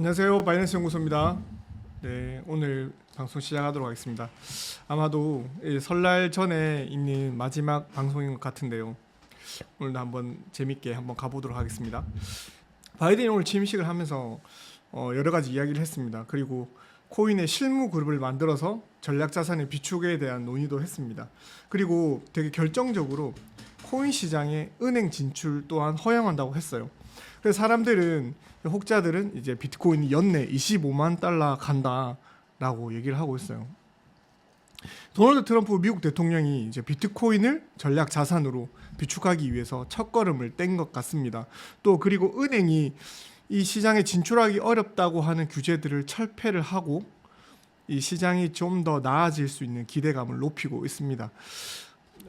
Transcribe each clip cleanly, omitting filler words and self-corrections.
안녕하세요. 바이낸스 연구소입니다. 네, 오늘 방송 시작하도록 하겠습니다. 아마도 설날 전에 있는 마지막 방송인 것 같은데요. 오늘도 한번 재밌게 한번 가보도록 하겠습니다. 바이든이 오늘 취임식을 하면서 여러 가지 이야기를 했습니다. 그리고 코인의 실무 그룹을 만들어서 전략자산의 비축에 대한 논의도 했습니다. 그리고 되게 결정적으로 코인 시장에 은행 진출 또한 허용한다고 했어요. 그래서 사람들은, 혹자들은 이제 비트코인이 연내 25만 달러 간다라고 얘기를 하고 있어요. 도널드 트럼프 미국 대통령이 이제 비트코인을 전략 자산으로 비축하기 위해서 첫걸음을 뗀 것 같습니다. 또 그리고 은행이 이 시장에 진출하기 어렵다고 하는 규제들을 철폐를 하고 이 시장이 좀 더 나아질 수 있는 기대감을 높이고 있습니다.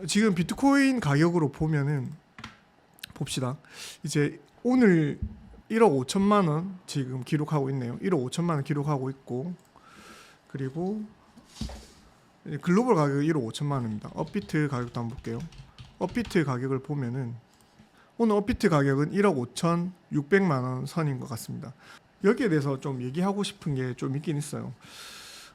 지금 비트코인 가격으로 보면은 봅시다. 이제 오늘 1억 5천만 원 지금 기록하고 있네요. 1억 5천만 원 기록하고 있고, 그리고 글로벌 가격이 1억 5천만 원입니다. 업비트 가격도 한번 볼게요. 업비트 가격을 보면은 오늘 업비트 가격은 1억 5천6백만 원 선인 것 같습니다. 여기에 대해서 좀 얘기하고 싶은 게 좀 있긴 있어요.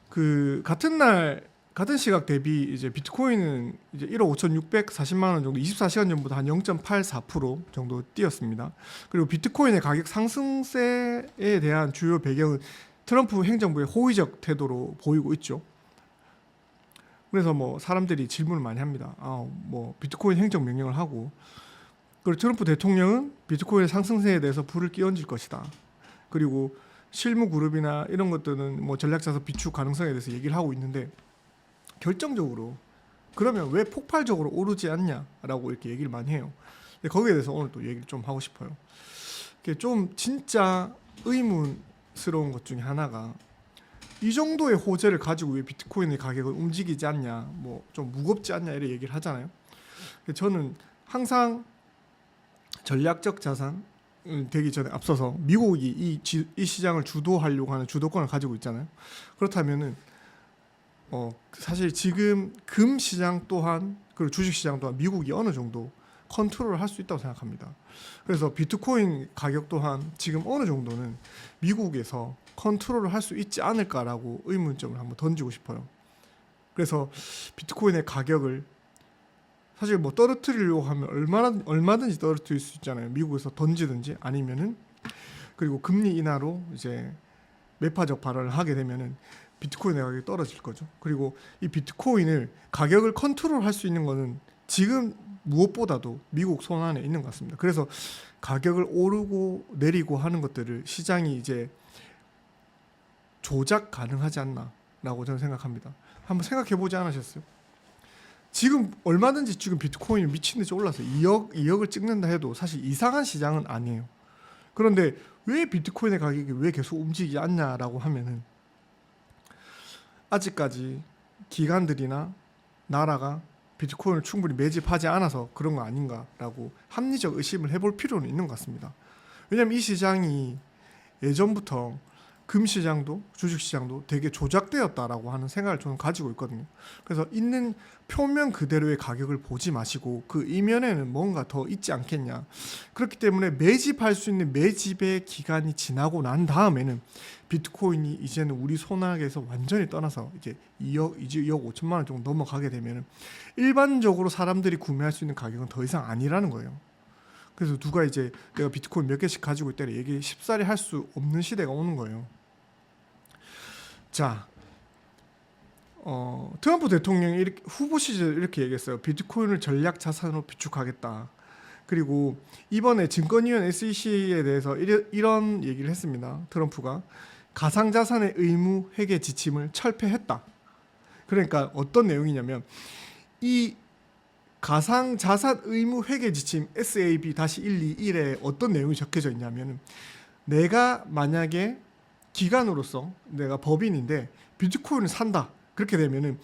그 같은 시각 대비 이제 비트코인은 이제 1억 5,640만 원 정도 24시간 전보다 한 0.84% 정도 뛰었습니다. 그리고 비트코인의 가격 상승세에 대한 주요 배경은 트럼프 행정부의 호의적 태도로 보이고 있죠. 그래서 뭐 사람들이 질문을 많이 합니다. 뭐 비트코인 행정 명령을 하고, 그리고 트럼프 대통령은 비트코인의 상승세에 대해서 불을 끼얹을 것이다. 그리고 실무 그룹이나 이런 것들은 뭐 전략자산 비축 가능성에 대해서 얘기를 하고 있는데, 결정적으로 그러면 왜 폭발적으로 오르지 않냐라고 이렇게 얘기를 많이 해요. 근데 거기에 대해서 오늘 또 얘기를 좀 하고 싶어요. 좀 진짜 의문스러운 것 중에 하나가, 이 정도의 호재를 가지고 왜 비트코인의 가격을 움직이지 않냐, 뭐 좀 무겁지 않냐 이렇게 얘기를 하잖아요. 저는 항상 전략적 자산 되기 전에 앞서서 미국이 이 시장을 주도하려고 하는 주도권을 가지고 있잖아요. 그렇다면은 사실 지금 금 시장 또한, 그리고 주식 시장 또한 미국이 어느 정도 컨트롤을 할 수 있다고 생각합니다. 그래서 비트코인 가격 또한 지금 어느 정도는 미국에서 컨트롤을 할 수 있지 않을까라고 의문점을 한번 던지고 싶어요. 그래서 비트코인의 가격을 사실 뭐 떨어뜨리려고 하면 얼마든지 떨어뜨릴 수 있잖아요. 미국에서 던지든지 아니면은, 그리고 금리 인하로 이제 매파적 발언을 하게 되면은 비트코인의 가격이 떨어질 거죠. 그리고 이 비트코인을 가격을 컨트롤할 수 있는 거는 지금 무엇보다도 미국 손 안에 있는 것 같습니다. 그래서 가격을 오르고 내리고 하는 것들을 시장이 이제 조작 가능하지 않나라고 저는 생각합니다. 한번 생각해 보지 않으셨어요? 지금 얼마든지 지금 비트코인이 미친 듯이 올라서 2억을 찍는다 해도 사실 이상한 시장은 아니에요. 그런데 왜 비트코인의 가격이 왜 계속 움직이지 않냐라고 하면은, 아직까지 기관들이나 나라가 비트코인을 충분히 매집하지 않아서 그런 거 아닌가라고 합리적 의심을 해볼 필요는 있는 것 같습니다. 왜냐하면 이 시장이 예전부터 금시장도 주식시장도 되게 조작되었다라고 하는 생각을 저는 가지고 있거든요. 그래서 있는 표면 그대로의 가격을 보지 마시고 그 이면에는 뭔가 더 있지 않겠냐. 그렇기 때문에 매집할 수 있는 매집의 기간이 지나고 난 다음에는 비트코인이 이제는 우리 손아귀에서 완전히 떠나서 이제 2억 5천만 원 정도 넘어가게 되면 일반적으로 사람들이 구매할 수 있는 가격은 더 이상 아니라는 거예요. 그래서 누가 이제 내가 비트코인 몇 개씩 가지고 있다 얘기 쉽사리 할 수 없는 시대가 오는 거예요. 자, 트럼프 대통령이 후보 시절에 이렇게 얘기했어요. 비트코인을 전략 자산으로 비축하겠다. 그리고 이번에 증권위원 SEC에 대해서 이런 얘기를 했습니다. 트럼프가 가상자산의 의무 회계 지침을 철폐했다. 그러니까 어떤 내용이냐면, 이 가상자산 의무 회계 지침 SAB-121에 어떤 내용이 적혀져 있냐면, 내가 만약에 기관으로서 내가 법인인데 비트코인을 산다. 그렇게 되면은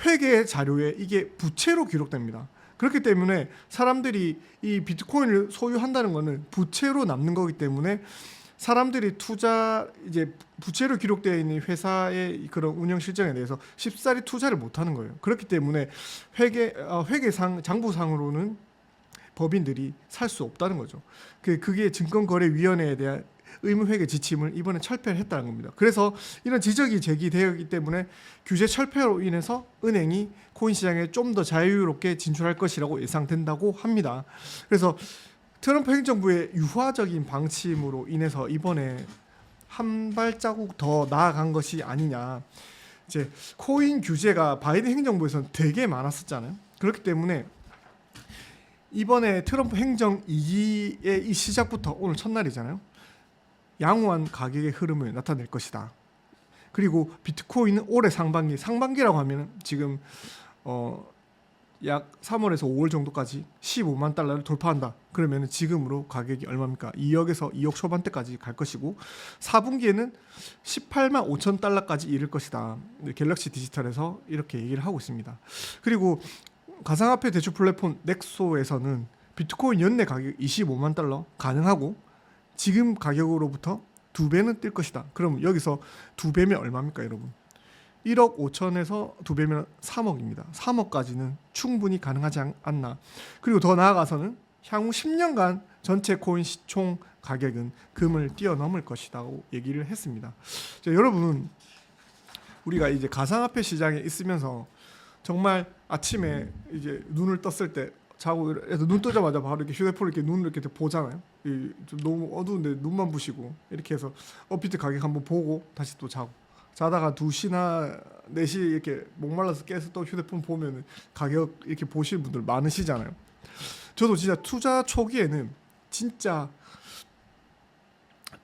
회계 자료에 이게 부채로 기록됩니다. 그렇기 때문에 사람들이 이 비트코인을 소유한다는 것은 부채로 남는 거기 때문에 사람들이 이제 부채로 기록되어 있는 회사의 그런 운영 실정에 대해서 쉽사리 투자를 못 하는 거예요. 그렇기 때문에 회계상 장부상으로는 법인들이 살 수 없다는 거죠. 그게 증권거래위원회에 대한 의무회계 지침을 이번에 철폐를 했다는 겁니다. 그래서 이런 지적이 제기되었기 때문에 규제 철폐로 인해서 은행이 코인 시장에 좀 더 자유롭게 진출할 것이라고 예상된다고 합니다. 그래서 트럼프 행정부의 유화적인 방침으로 인해서 이번에 한 발자국 더 나아간 것이 아니냐. 이제 코인 규제가 바이든 행정부에서는 되게 많았었잖아요. 그렇기 때문에 이번에 트럼프 행정 2기의 이 시작부터 오늘 첫날이잖아요. 양호한 가격의 흐름을 나타낼 것이다. 그리고 비트코인은 올해 상반기라고 하면 지금 약 3월에서 5월 정도까지 15만 달러를 돌파한다. 그러면 지금으로 가격이 얼마입니까? 2억에서 2억 초반대까지 갈 것이고 4분기에는 18만 5천 달러까지 이를 것이다. 갤럭시 디지털에서 이렇게 얘기를 하고 있습니다. 그리고 가상화폐 대출 플랫폼 넥소에서는 비트코인 연내 가격 25만 달러 가능하고 지금 가격으로부터 2배는 뛸 것이다. 그럼 여기서 2배면 얼마입니까, 여러분? 1억 5천에서 2배면 3억입니다. 3억까지는 충분히 가능하지 않나. 그리고 더 나아가서는 향후 10년간 전체 코인 시총 가격은 금을 뛰어넘을 것이라고 얘기를 했습니다. 자, 여러분, 우리가 이제 가상화폐 시장에 있으면서 정말 아침에 이제 눈을 떴을 때 자고 눈 뜨자마자 바로 이렇게 휴대폰을 이렇게 눈을 이렇게 보잖아요. 좀 너무 어두운데 눈만 부시고 이렇게 해서 업비트 가격 한번 보고 다시 또 자고 자다가 2시나 4시 이렇게 목말라서 깨서 또 휴대폰 보면 가격 이렇게 보시는 분들 많으시잖아요. 저도 진짜 투자 초기에는 진짜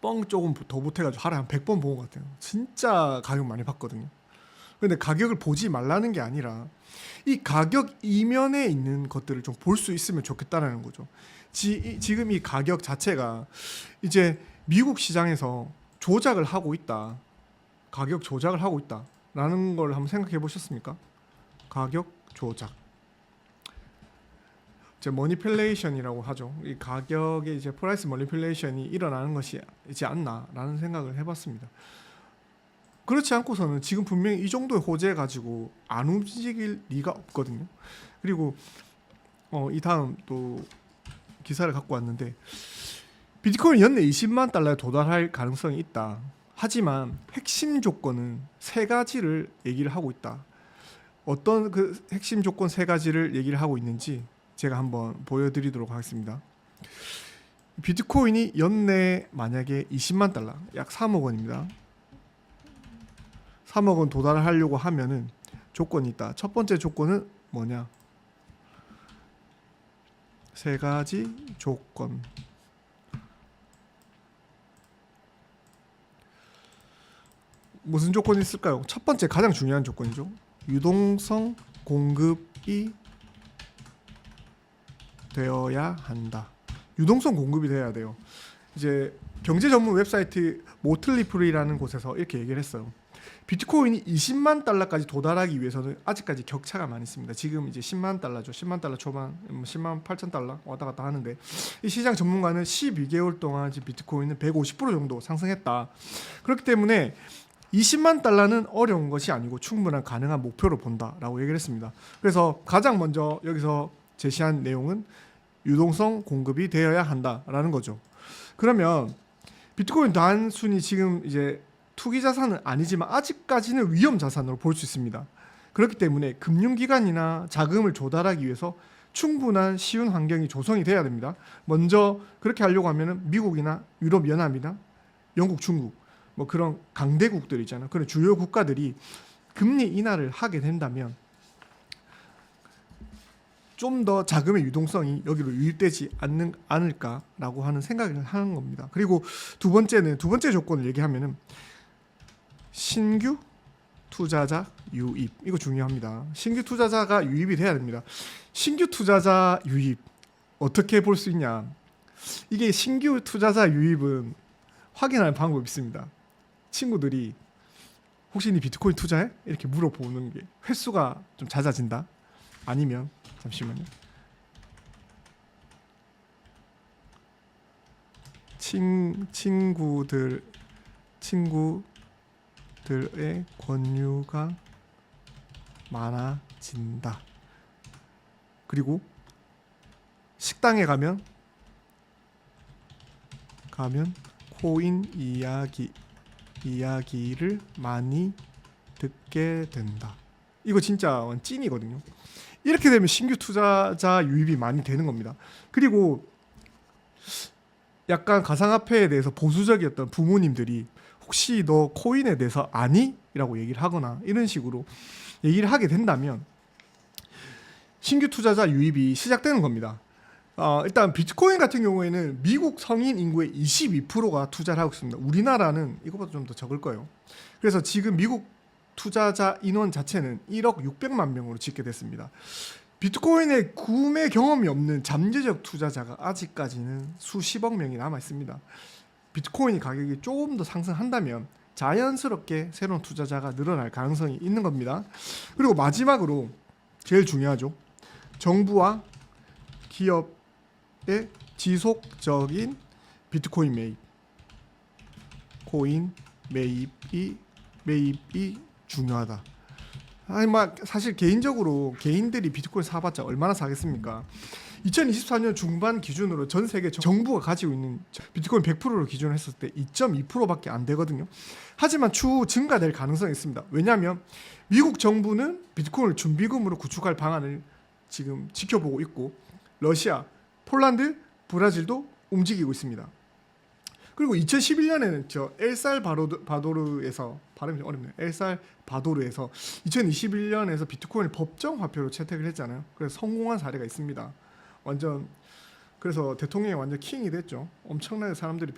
뻥 조금 더 못해가지고 하루에 한 100번 본 것 같아요. 진짜 가격 많이 봤거든요. 근데 가격을 보지 말라는 게 아니라 이 가격 이면에 있는 것들을 좀 볼 수 있으면 좋겠다라는 거죠. 지금 이 가격 자체가 이제 미국 시장에서 조작을 하고 있다. 가격 조작을 하고 있다라는 걸 한번 생각해 보셨습니까? 가격 조작. 이제 머니플레이션이라고 하죠. 이 가격의 이제 프라이스 머니플레이션이 일어나는 것이지 않나라는 생각을 해봤습니다. 그렇지 않고서는 지금 분명히 이 정도의 호재 가지고 안 움직일 리가 없거든요. 그리고 이 다음 또 기사를 갖고 왔는데 비트코인 연내 20만 달러에 도달할 가능성이 있다. 하지만 핵심 조건은 세 가지를 얘기를 하고 있다. 어떤 그 핵심 조건 세 가지를 얘기를 하고 있는지 제가 한번 보여드리도록 하겠습니다. 비트코인이 연내 만약에 20만 달러, 약 3억 원입니다. 3억 원 도달하려고 하면은 조건이 있다. 첫 번째 조건은 뭐냐? 세 가지 조건. 무슨 조건이 있을까요? 첫 번째 가장 중요한 조건이죠. 유동성 공급이 되어야 한다. 유동성 공급이 돼야 돼요. 이제 경제 전문 웹사이트 모틀리플이라는 곳에서 이렇게 얘기를 했어요. 비트코인이 20만 달러까지 도달하기 위해서는 아직까지 격차가 많이 있습니다. 지금 이제 10만 달러죠. 10만 달러 초반, 10만 8천 달러 왔다 갔다 하는데 이 시장 전문가는 12개월 동안 비트코인은 150% 정도 상승했다. 그렇기 때문에 20만 달러는 어려운 것이 아니고 충분한 가능한 목표로 본다라고 얘기를 했습니다. 그래서 가장 먼저 여기서 제시한 내용은 유동성 공급이 되어야 한다라는 거죠. 그러면 비트코인 단순히 지금 이제 투기 자산은 아니지만 아직까지는 위험 자산으로 볼 수 있습니다. 그렇기 때문에 금융기관이나 자금을 조달하기 위해서 충분한 쉬운 환경이 조성이 돼야 됩니다. 먼저 그렇게 하려고 하면은 미국이나 유럽연합이나 영국, 중국 뭐 그런 강대국들 있잖아요. 그런 주요 국가들이 금리 인하를 하게 된다면 좀 더 자금의 유동성이 여기로 유입되지 않을까라고 하는 생각을 하는 겁니다. 그리고 두 번째 조건을 얘기하면은 신규 투자자 유입. 이거 중요합니다. 신규 투자자가 유입이 돼야 됩니다. 신규 투자자 유입 어떻게 볼 수 있냐? 이게 신규 투자자 유입은 확인할 방법이 있습니다. 친구들이 혹시 니 비트코인 투자해? 이렇게 물어보는 게 횟수가 좀 잦아진다. 아니면 잠시만요. 친구들의 권유가 많아진다. 그리고 식당에 가면 비트코인 이야기를 많이 듣게 된다. 이거 진짜 찐이거든요. 이렇게 되면 신규 투자자 유입이 많이 되는 겁니다. 그리고 약간 가상화폐에 대해서 보수적이었던 부모님들이 혹시 너 코인에 대해서 아니? 라고 얘기를 하거나 이런 식으로 얘기를 하게 된다면 신규 투자자 유입이 시작되는 겁니다. 일단 비트코인 같은 경우에는 미국 성인 인구의 22%가 투자를 하고 있습니다. 우리나라는 이거보다 좀 더 적을 거예요. 그래서 지금 미국 투자자 인원 자체는 1억 600만 명으로 집계됐습니다. 비트코인의 구매 경험이 없는 잠재적 투자자가 아직까지는 수십억 명이 남아 있습니다. 비트코인 가격이 조금 더 상승한다면 자연스럽게 새로운 투자자가 늘어날 가능성이 있는 겁니다. 그리고 마지막으로 제일 중요하죠. 정부와 기업의 지속적인 비트코인 매입, 코인 매입이 중요하다. 사실 개인적으로 개인들이 비트코인 사봤자 얼마나 사겠습니까? 2024년 중반 기준으로 전 세계 정부가 가지고 있는 비트코인 100%를 기준으로 했을 때 2.2%밖에 안 되거든요. 하지만 추후 증가될 가능성이 있습니다. 왜냐하면 미국 정부는 비트코인을 준비금으로 구축할 방안을 지금 지켜보고 있고 러시아, 폴란드, 브라질도 움직이고 있습니다. 그리고 2011년에는 엘살바도르에서 발음이 어렵네요. 엘살바도르에서 2021년에서 비트코인을 법정 화폐로 채택을 했잖아요. 그래서 성공한 사례가 있습니다. 그래서 대통령이 완전 킹이 됐죠. 엄청나게 사람들이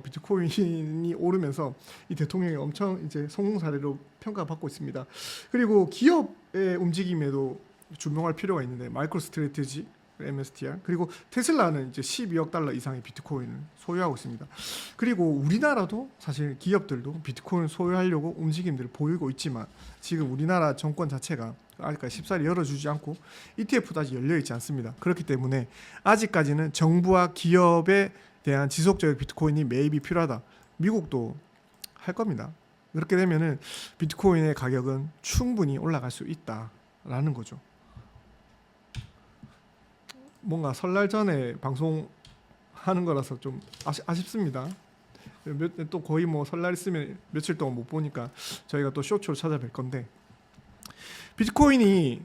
비트코인이 오르면서 이 대통령이 엄청 이제 성공 사례로 평가받고 있습니다. 그리고 기업의 움직임에도 주목할 필요가 있는데 마이크로 스트래티지 MSTR 그리고 테슬라는 이제 12억 달러 이상의 비트코인을 소유하고 있습니다. 그리고 우리나라도 사실 기업들도 비트코인 소유하려고 움직임들을 보이고 있지만 지금 우리나라 정권 자체가 아직까지 쉽사리 열어주지 않고 ETF도 아직 열려있지 않습니다. 그렇기 때문에 아직까지는 정부와 기업에 대한 지속적인 비트코인이 매입이 필요하다. 미국도 할 겁니다. 그렇게 되면은 비트코인의 가격은 충분히 올라갈 수 있다라는 거죠. 뭔가 설날 전에 방송하는 거라서 좀 아쉽습니다. 또 거의 뭐 설날 있으면 며칠 동안 못 보니까 저희가 또 쇼츠로 찾아뵐 건데 비트코인이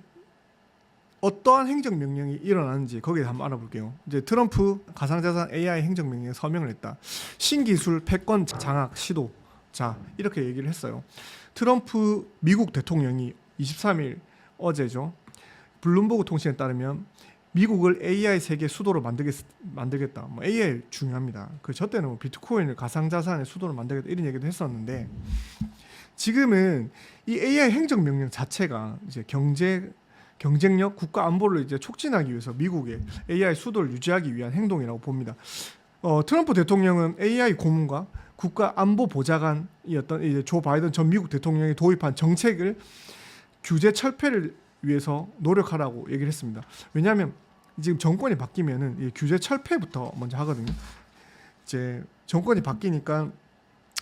어떠한 행정명령이 일어나는지 거기에 한번 알아볼게요. 이제 트럼프 가상자산 AI 행정명령에 서명을 했다. 신기술 패권 장악 시도. 자, 이렇게 얘기를 했어요. 트럼프 미국 대통령이 23일 어제죠. 블룸버그 통신에 따르면 미국을 AI 세계 수도로 만들겠다. AI 중요합니다. 저 때는 비트코인을 가상자산의 수도로 만들겠다 이런 얘기도 했었는데 지금은 이 AI 행정명령 자체가 이제 경쟁력, 국가 안보를 이제 촉진하기 위해서 미국의 AI 수도를 유지하기 위한 행동이라고 봅니다. 트럼프 대통령은 AI 고문과 국가 안보 보좌관이었던 이제 조 바이든 전 미국 대통령이 도입한 정책을 규제 철폐를 위해서 노력하라고 얘기를 했습니다. 왜냐하면 지금 정권이 바뀌면은 규제 철폐부터 먼저 하거든요. 이제 정권이 바뀌니까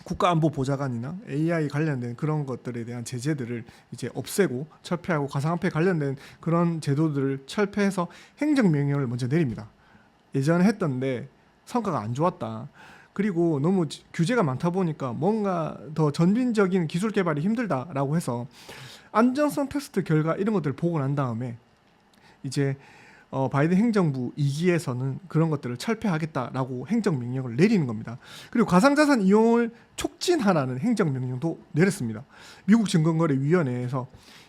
국가안보보좌관이나 AI 관련된 그런 것들에 대한 제재들을 이제 없애고 철폐하고 가상화폐 관련된 그런 제도들을 철폐해서 행정명령을 먼저 내립니다. 예전에 했던데 성과가 안 좋았다. 그리고 너무 규제가 많다 보니까 뭔가 더 전진적인 기술 개발이 힘들다라고 해서 안전성 테스트 결과 이런 것들을 보고 난 다음에 이제 바이든 행정부 2기에서는 그런 것들을 철폐하겠다라고 행정명령을 내리는 겁니다. 그리고 가상자산 이용을 촉진하라는 행정명령도 내렸습니다. 미국 증권거래위원회에서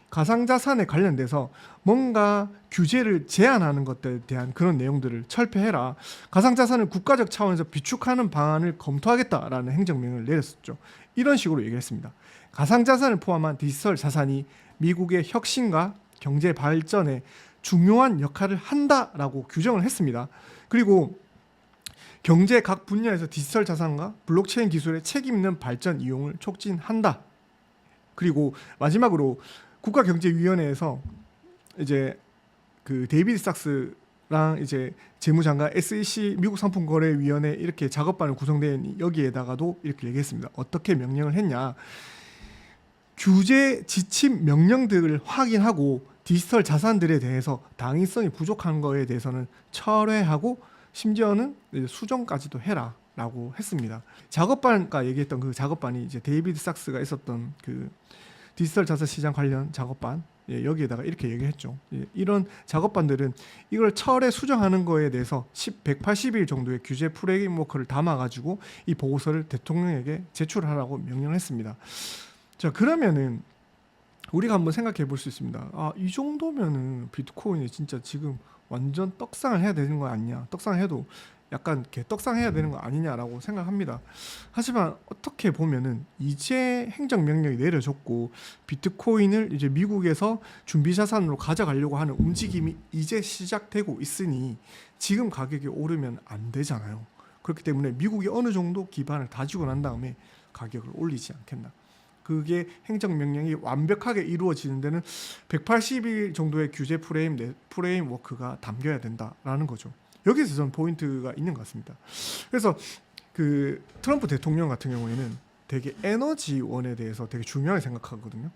가상자산에 관련돼서 뭔가 규제를 제한하는 것들에 대한 그런 내용들을 철폐해라. 가상자산을 국가적 차원에서 비축하는 방안을 검토하겠다라는 행정명령을 내렸었죠. 이런 식으로 얘기했습니다. 가상자산을 포함한 디지털 자산이 미국의 혁신과 경제 발전에 중요한 역할을 한다라고 규정을 했습니다. 그리고 경제 각 분야에서 디지털 자산과 블록체인 기술의 책임 있는 발전 이용을 촉진한다. 그리고 마지막으로 국가경제위원회에서 이제 그 데이비드 삭스랑 이제 재무장관 SEC 미국 상품거래위원회 이렇게 작업반을 구성된 여기에다가도 이렇게 얘기했습니다. 어떻게 명령을 했냐? 규제 지침 명령들을 확인하고 디지털 자산들에 대해서 당위성이 부족한 거에 대해서는 철회하고 심지어는 수정까지도 해라 라고 했습니다. 작업반가 얘기했던 그 작업반이 이제 데이비드 sak스가 있었던 그 디지털 자산 시장 관련 작업반, 여기에다가 이렇게 얘기했죠. 이런 작업반들은 이걸 철에 수정하는 거에 대해서 180일 정도의 규제 프레임워크를 담아가지고 이 보고서를 대통령에게 제출하라고 명령했습니다. 자, 그러면은 우리가 한번 생각해 볼 수 있습니다. 아, 이 정도면은 비트코인이 진짜 지금 완전 떡상을 해야 되는 거 아니냐? 떡상을 해도 약간 개떡상해야 되는 거 아니냐라고 생각합니다. 하지만 어떻게 보면은 이제 행정명령이 내려졌고 비트코인을 이제 미국에서 준비자산으로 가져가려고 하는 움직임이 이제 시작되고 있으니 지금 가격이 오르면 안 되잖아요. 그렇기 때문에 미국이 어느 정도 기반을 다지고 난 다음에 가격을 올리지 않겠나. 그게 행정명령이 완벽하게 이루어지는 데는 180일 정도의 규제 프레임워크가 담겨야 된다라는 거죠. 여기서 전 포인트가 있는 것 같습니다. 그래서 그 트럼프 대통령 같은 경우에는 되게 에너지원에 대해서 되게 중요하게 생각하거든요.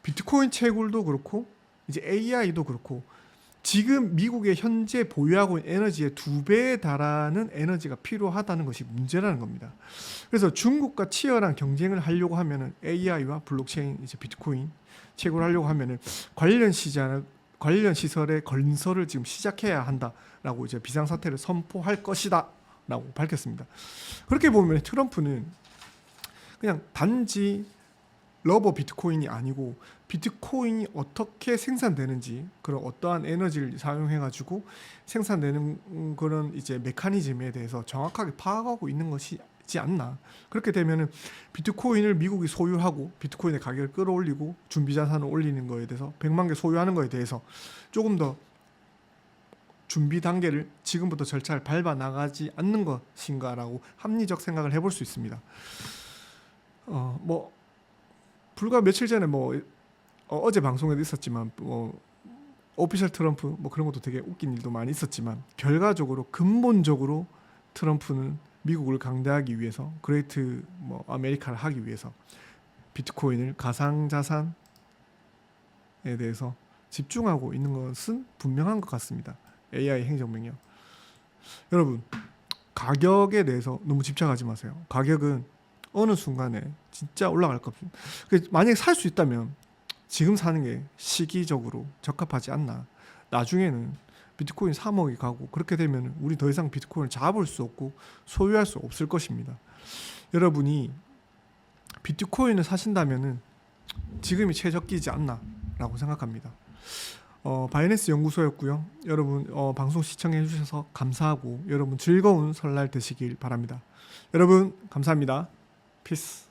비트코인 채굴도 그렇고 이제 AI도 그렇고 지금 미국의 현재 보유하고 있는 에너지의 2배에 달하는 에너지가 필요하다는 것이 문제라는 겁니다. 그래서 중국과 치열한 경쟁을 하려고 하면은 AI와 블록체인, 이제 비트코인 채굴하려고 하면은 관련 시설의 건설을 지금 시작해야 한다라고 이제 비상사태를 선포할 것이다라고 밝혔습니다. 그렇게 보면 트럼프는 그냥 단지 러버 비트코인이 아니고 비트코인이 어떻게 생산되는지, 그런 어떠한 에너지를 사용해가지고 생산되는 그런 이제 메커니즘에 대해서 정확하게 파악하고 있는 것이지 않나. 그렇게 되면은 비트코인을 미국이 소유하고 비트코인의 가격을 끌어올리고 준비자산을 올리는 거에 대해서 100만 개 소유하는 거에 대해서 조금 더 준비 단계를 지금부터 절차를 밟아 나가지 않는 것인가라고 합리적 생각을 해볼 수 있습니다. 뭐 불과 며칠 전에 어제 방송에도 있었지만 오피셜 트럼프 그런 것도 되게 웃긴 일도 많이 있었지만 결과적으로 근본적으로 트럼프는 미국을 강대하기 위해서 그레이트 아메리카를 하기 위해서 비트코인을 가상자산에 대해서 집중하고 있는 것은 분명한 것 같습니다. AI 행정명령. 여러분, 가격에 대해서 너무 집착하지 마세요. 가격은 어느 순간에 진짜 올라갈 겁니다. 만약에 살 수 있다면 지금 사는 게 시기적으로 적합하지 않나. 나중에는 비트코인 3억이 가고 그렇게 되면 우리 더 이상 비트코인을 잡을 수 없고 소유할 수 없을 것입니다. 여러분이 비트코인을 사신다면은 지금이 최적기지 않나 라고 생각합니다. 바이낸스 연구소였고요. 여러분 방송 시청해 주셔서 감사하고 여러분 즐거운 설날 되시길 바랍니다. 여러분 감사합니다. 피스.